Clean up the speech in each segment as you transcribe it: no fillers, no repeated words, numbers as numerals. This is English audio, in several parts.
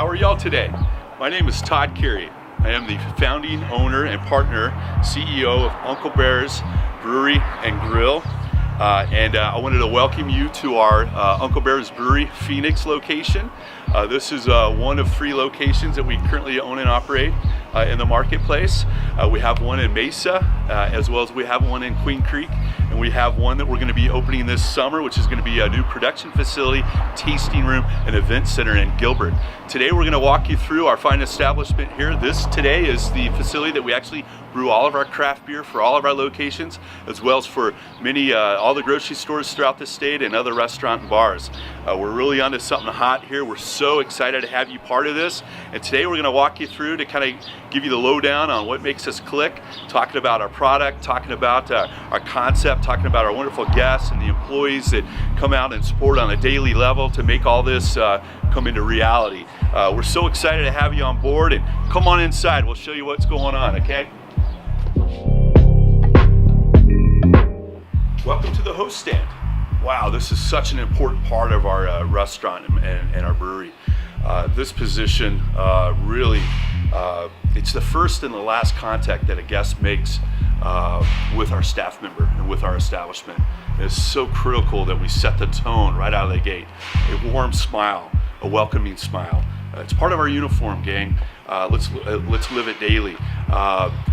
How are y'all today? My name is Todd Carey. I am the founding owner and partner, CEO of Uncle Bear's Brewery and Grill. I wanted to welcome you to our Uncle Bear's Brewery Phoenix location. This is one of 3 locations that we currently own and operate in the marketplace. We have one in Mesa, as well as we have one in Queen Creek, and we have one that we're going to be opening this summer, which is going to be a new production facility, tasting room, and event center in Gilbert. Today we're going to walk you through our fine establishment here. This today is the facility that we actually brew all of our craft beer for all of our locations, as well as for many, all the grocery stores throughout the state and other restaurant and bars. We're really onto something hot here. We're so excited to have you part of this. And today we're going to walk you through to kind of give you the lowdown on what makes us click, talking about our product, talking about our concept, talking about our wonderful guests and the employees that come out and support on a daily level to make all this come into reality. We're so excited to have you on board, and come on inside. We'll show you what's going on, okay? Welcome to the host stand. Wow, this is such an important part of our restaurant and our brewery. This position really, it's the first and the last contact that a guest makes with our staff member and with our establishment. It's so critical that we set the tone right out of the gate. A warm smile, a welcoming smile. It's part of our uniform, gang. Let's live it daily.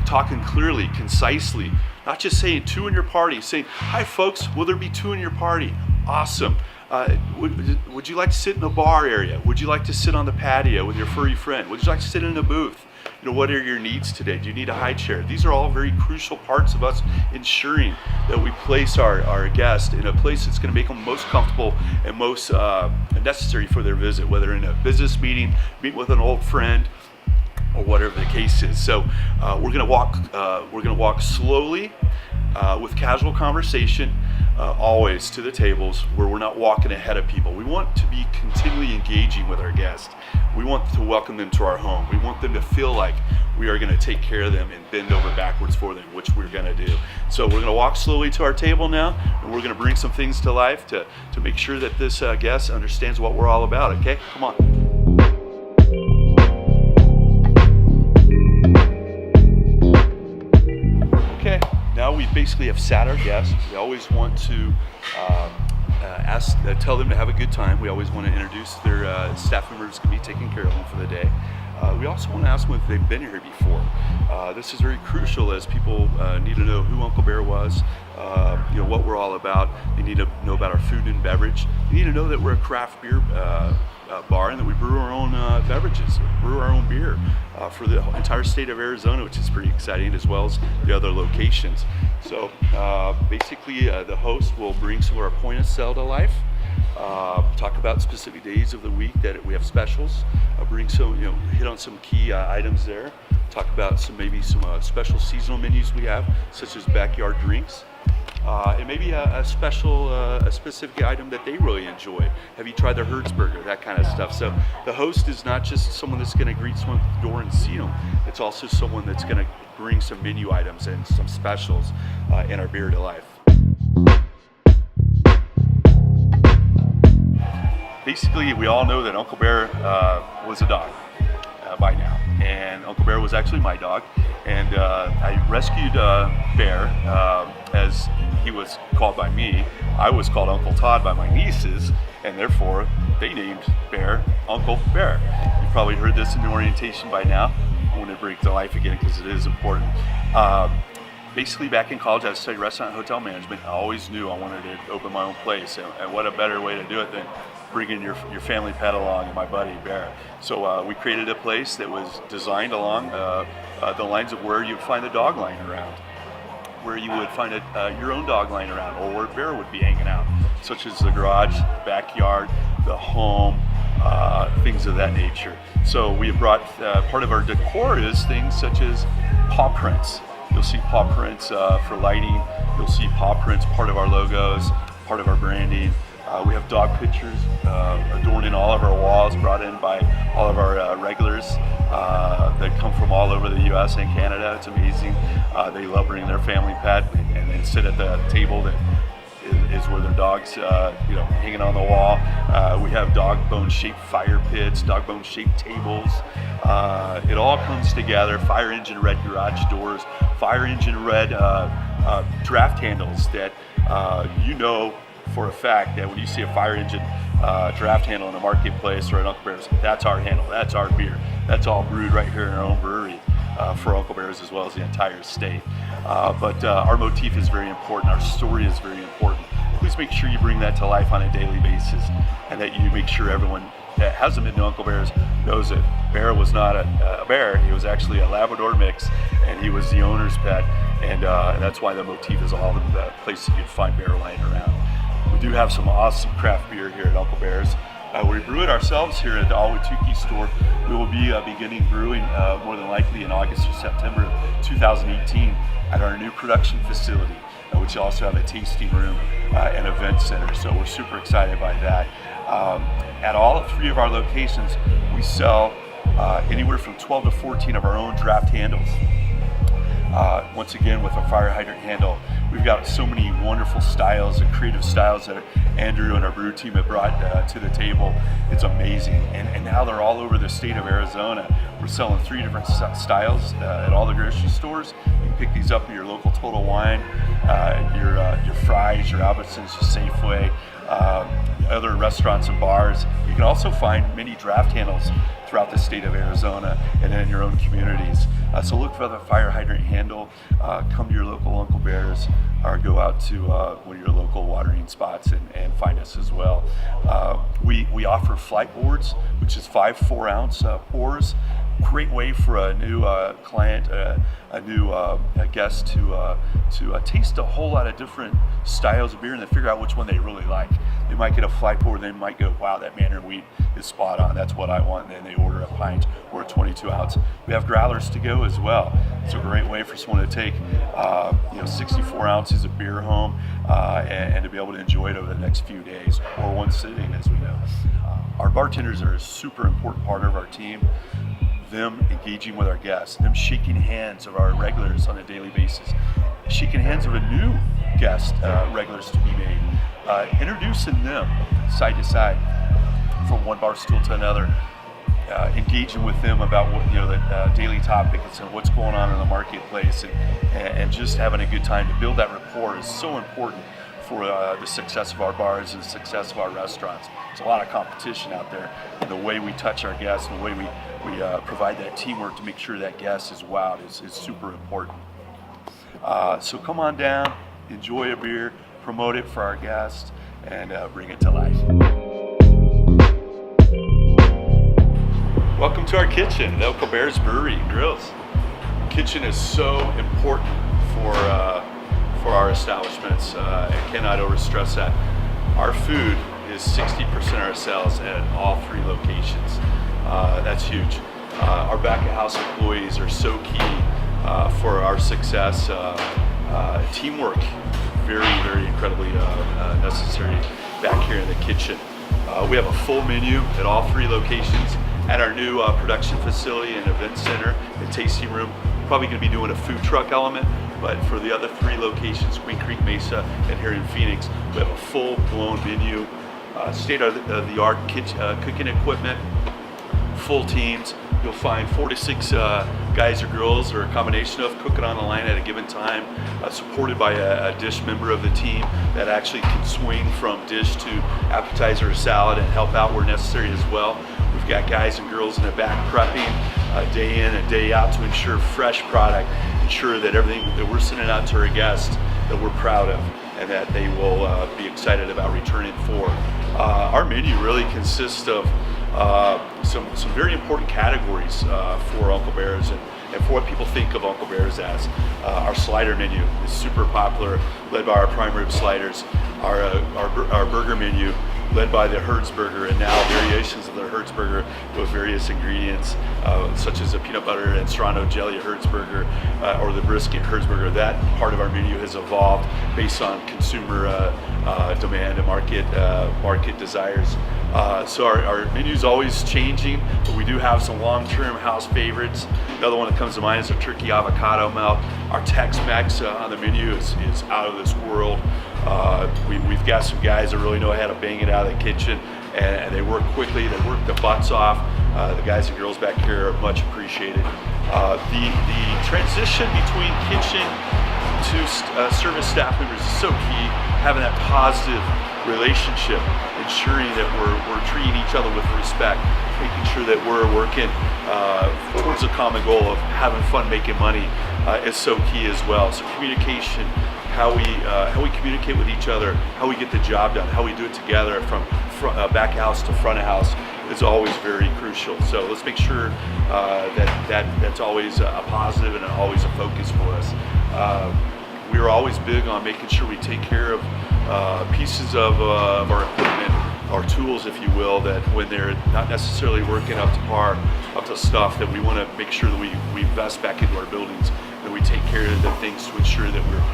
Talking clearly, concisely, not just saying 2 in your party, saying, "Hi folks, will there be 2 in your party?" Awesome. Would you like to sit in the bar area? Would you like to sit on the patio with your furry friend? Would you like to sit in a booth? You know, what are your needs today? Do you need a high chair? These are all very crucial parts of us ensuring that we place our guest in a place that's going to make them most comfortable and most necessary for their visit, whether in a business meeting, meet with an old friend, or whatever the case is. So we're going to walk slowly with casual conversation, always to the tables where we're not walking ahead of people. We want to be continually engaging with our guests. We want to welcome them to our home. We want them to feel like we are going to take care of them and bend over backwards for them, which we're going to do. So we're going to walk slowly to our table now, and we're going to bring some things to life to make sure that this guest understands what we're all about, okay? Come on. Okay, now we basically have sat our guests. We always want to tell them to have a good time. We always want to introduce their staff members going to be taking care of them for the day. We also want to ask them if they've been here before. This is very crucial as people need to know who Uncle Bear was, what we're all about. They need to know about our food and beverage. They need to know that we're a craft beer bar and that we brew our own beverages, brew our own beer for the entire state of Arizona, which is pretty exciting, as well as the other locations. So basically the host will bring some of our point of sale to life, talk about specific days of the week that we have specials, bring some, hit on some key items there, talk about some special seasonal menus we have, such as backyard drinks. And maybe a specific item that they really enjoy. Have you tried their Hertzberger? That kind of stuff. So the host is not just someone that's going to greet someone at the door and see them. It's also someone that's going to bring some menu items and some specials in our beer to life. Basically, we all know that Uncle Bear was a dog by now, and Uncle Bear was actually my dog, and I rescued Bear as he was called by me. I was called Uncle Todd by my nieces, and therefore they named Bear Uncle Bear. You've probably heard this in the orientation by now. I want to bring it to life again because it is important. Basically, back in college, I studied restaurant and hotel management. I always knew I wanted to open my own place, and what a better way to do it than bringing your family pet along and my buddy Bear. So we created a place that was designed along the lines of where you'd find a dog lying around, where you would find your own dog lying around, or where Bear would be hanging out, such as the garage, backyard, the home, things of that nature. So we have brought, part of our decor is things such as paw prints. You'll see paw prints for lighting. You'll see paw prints, part of our logos, part of our branding. We have dog pictures adorning all of our walls, brought in by all of our regulars that come from all over the U.S. and Canada. It's amazing. They love bringing their family pet and sit at the table that is where their dogs, hanging on the wall. We have dog bone shaped fire pits, dog bone shaped tables. It all comes together. Fire engine red garage doors, fire engine red draft handles that for a fact that when you see a fire engine draft handle in the marketplace or at Uncle Bear's, that's our handle, that's our beer. That's all brewed right here in our own brewery for Uncle Bear's as well as the entire state. But our motif is very important, our story is very important. Please make sure you bring that to life on a daily basis, and that you make sure everyone that hasn't been to Uncle Bear's knows that Bear was not a bear, he was actually a Labrador mix, and he was the owner's pet, and that's why the motif is all the places you'd find bear lying around. We do have some awesome craft beer here at Uncle Bear's. We brew it ourselves here at the Ahwatukee store. We will be beginning brewing more than likely in August or September of 2018 at our new production facility, which also have a tasting room and event center. So we're super excited by that. At all three of our locations, we sell anywhere from 12 to 14 of our own draft handles. Once again, with a fire hydrant handle, we've got so many wonderful styles and creative styles that Andrew and our brew team have brought to the table. It's amazing, and now they're all over the state of Arizona. We're selling 3 different styles at all the grocery stores. You can pick these up at your local Total Wine, your Fry's, your Albertsons, your Safeway, other restaurants and bars. You can also find many draft handles throughout the state of Arizona and in your own communities. So look for the fire hydrant handle, come to your local Uncle Bear's, or go out to one of your local watering spots and find us as well. We offer flight boards, which is 5 4-ounce pours. Great way for a new client, a new guest to taste a whole lot of different styles of beer and then figure out which one they really like. They might get a flight board, they might go, wow, that Mandarin wheat is spot on, that's what I want, and then they order a pint or a 22-ounce. We have growlers to go as well. It's a great way for someone to take 64 ounces of beer home and to be able to enjoy it over the next few days or one sitting, as we know. Our bartenders are a super important part of our team. Them engaging with our guests, them shaking hands of our regulars on a daily basis, shaking hands of a new guest, regulars to be made, introducing them side to side from one bar stool to another, engaging with them about what the daily topics and what's going on in the marketplace, and just having a good time. To build that rapport is so important for the success of our bars and the success of our restaurants. There's a lot of competition out there, and the way we touch our guests and the way we provide that teamwork to make sure that guest is wowed is super important. So come on down, enjoy a beer, promote it for our guests, and bring it to life. Welcome to our kitchen, the Uncle Bear's Brewery and Grills. Kitchen is so important for our establishments. I cannot overstress that. Our food is 60% of our sales at all 3 locations. That's huge. Our back of house employees are so key for our success. Teamwork, very, very incredibly necessary back here in the kitchen. We have a full menu at all 3 locations. At our new production facility and event center and tasting room, probably going to be doing a food truck element, but for the other 3 locations, Queen Creek, Mesa, and here in Phoenix, we have a full-blown menu, state-of-the-art cooking equipment, full teams. You'll find 4 to 6 guys or girls, or a combination of, cooking on the line at a given time, supported by a dish member of the team that actually can swing from dish to appetizer or salad and help out where necessary as well. We've got guys and girls in the back prepping day in and day out to ensure fresh product, ensure that everything that we're sending out to our guests that we're proud of and that they will be excited about returning for. Our menu really consists of some very important categories for Uncle Bear's and for what people think of Uncle Bear's as. Our slider menu is super popular, led by our prime rib sliders. Our burger menu, led by the Hertz burger, and now variations of the Hertz burger with various ingredients, such as the peanut butter and Serrano jelly Hertz burger, or the brisket Hertz burger. That part of our menu has evolved based on consumer demand and market desires. So our menu's always changing, but we do have some long-term house favorites. Another one that comes to mind is our turkey avocado melt. Our Tex-Mex on the menu is out of this world. We got some guys that really know how to bang it out of the kitchen, and they work quickly, they work their butts off. The guys and girls back here are much appreciated. The transition between kitchen to service staff members is so key, having that positive relationship, ensuring that we're treating each other with respect, making sure that we're working towards a common goal of having fun making money is so key as well. So communication, how we communicate with each other, how we get the job done, how we do it together from back house to front of house is always very crucial. So let's make sure that's always a positive and always a focus for us. We are always big on making sure we take care of pieces of our equipment, our tools, if you will, that when they're not necessarily working up to par, up to stuff, that we want to make sure that we invest back into our buildings, that we take care of the things to ensure that we're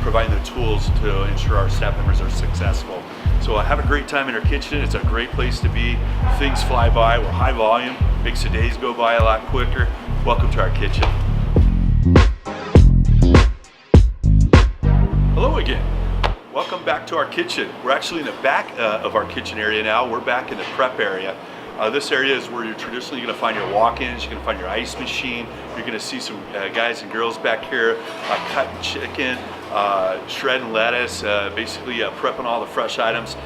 providing the tools to ensure our staff members are successful. So have a great time in our kitchen. It's a great place to be. Things fly by. We're high volume, makes the days go by a lot quicker. Welcome to our kitchen. Hello again. Welcome back to our kitchen. We're actually in the back of our kitchen area now. We're back in the prep area. This area is where you're traditionally going to find your walk-ins, you're going to find your ice machine, you're going to see some guys and girls back here cutting chicken, shredding lettuce, basically prepping all the fresh items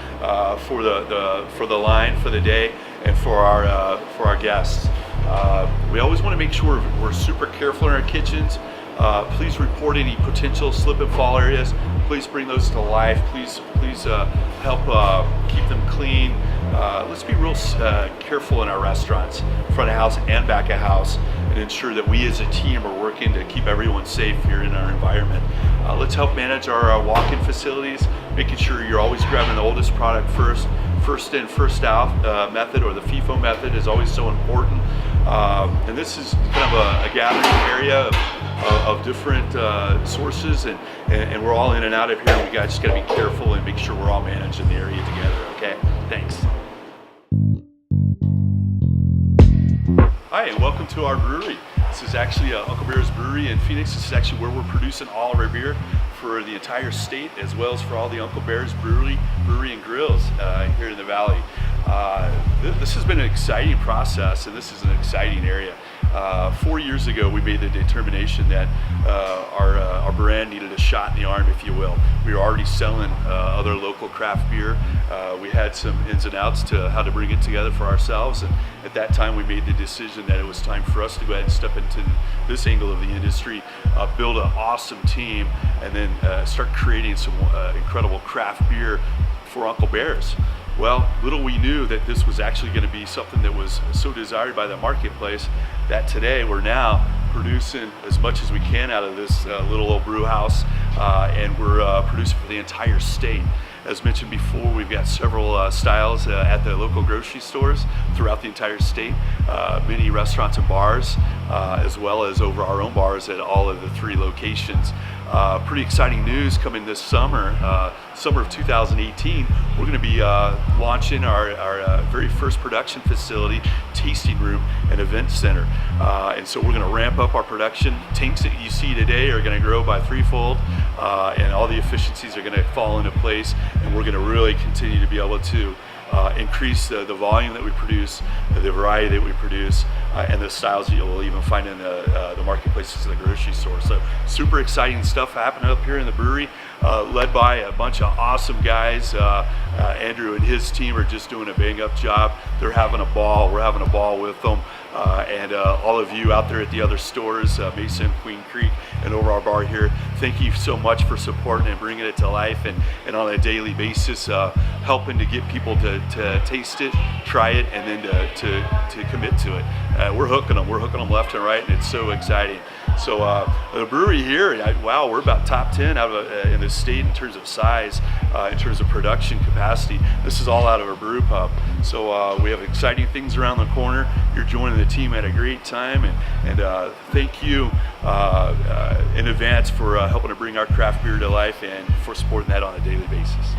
for the line for the day and for our guests. We always want to make sure we're super careful in our kitchens. Please report any potential slip and fall areas. Please bring those to life. Please help keep them clean. Let's be real careful in our restaurants, front of house and back of house, and ensure that we as a team are working to keep everyone safe here in our environment. Let's help manage our walk-in facilities, making sure you're always grabbing the oldest product first in, first out method, or the FIFO method is always so important. And this is kind of a gathering area of different sources, and we're all in and out of here. We just got to be careful and make sure we're all managing the area together. Okay, thanks. Hi, and welcome to our brewery. This is actually Uncle Bear's Brewery in Phoenix. This is actually where we're producing all of our beer for the entire state, as well as for all the Uncle Bear's Brewery and Grills here in the Valley. This has been an exciting process, and this is an exciting area. 4 years ago, we made the determination that our brand needed a shot in the arm, if you will. We were already selling other local craft beer. We had some ins and outs to how to bring it together for ourselves, and at that time we made the decision that it was time for us to go ahead and step into this angle of the industry, build an awesome team, and then start creating some incredible craft beer for Uncle Bear's. Well, little we knew that this was actually going to be something that was so desired by the marketplace that today we're now producing as much as we can out of this little old brew house, and we're producing for the entire state. As mentioned before, we've got several styles at the local grocery stores throughout the entire state, many restaurants and bars, as well as over our own bars at all of the 3 locations. Pretty exciting news coming this summer, summer of 2018. We're going to be launching our very first production facility, tasting room, and event center. And so we're going to ramp up our production. Tanks that you see today are going to grow by 3-fold, and all the efficiencies are going to fall into place, and we're going to really continue to be able to increase the volume that we produce, the variety that we produce, and the styles that you'll even find in the marketplaces and the grocery store. So super exciting stuff happening up here in the brewery, led by a bunch of awesome guys. Andrew and his team are just doing a bang-up job. They're having a ball. We're having a ball with them. And all of you out there at the other stores, Mason, Queen Creek, and over our bar here, thank you so much for supporting and bringing it to life, and on a daily basis helping to get people to taste it, try it, and then to commit to it. We're hooking them left and right, and it's so exciting. So the brewery here, wow, we're about top 10 out of in the state in terms of size, in terms of production capacity. This is all out of our brew pub. So we have exciting things around the corner. You're joining the team at a great time, and thank you in advance for helping to bring our craft beer to life and for supporting that on a daily basis.